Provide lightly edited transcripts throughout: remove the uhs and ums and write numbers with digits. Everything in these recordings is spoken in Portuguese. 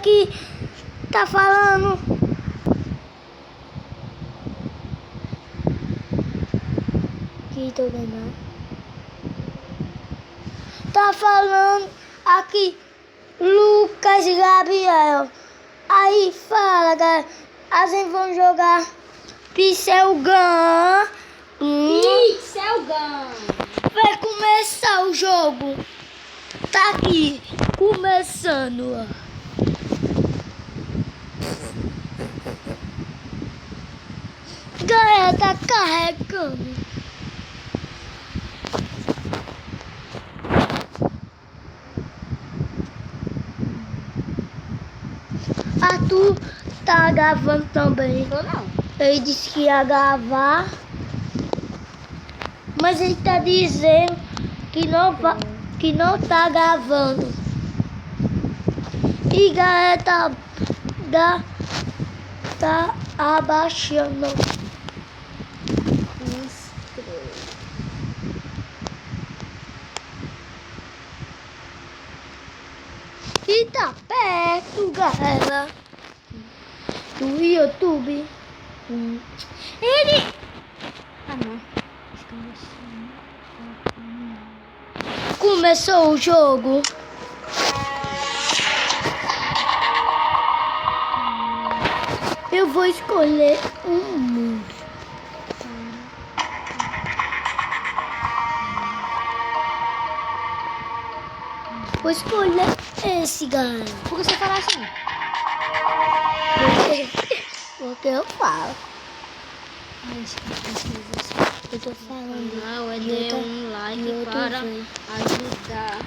que tá falando. Que tô vendo. Tá falando aqui Lucas e Gabriel. Aí fala, galera. A gente vai jogar Pixel Gun. Pixel Gun. Vai começar o jogo. Tá aqui. Começando, ó. Galera, tá carregando. Arthur tá gravando também. Tô não. Ele disse que ia gravar. Mas ele tá dizendo que não tá gravando. E galera, tá abaixando. E tá perto, galera, do YouTube. Ele... Ah, não. Começou o jogo. Eu vou escolher um mundo. Vou escolher esse, galera. Por que você fala assim? Porque eu falo. Ai, Eu tô falando. não, é de dê outra- um de like outra para vez. ajudar.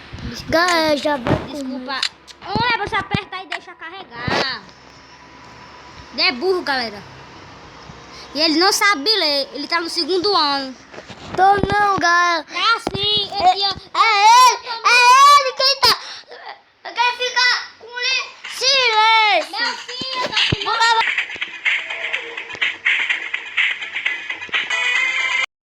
Galera, já vai Desculpa. Olha, você aperta e deixa carregar. Ele é burro, galera. E ele não sabe ler. Ele tá no segundo ano. Tô não, galera. É assim.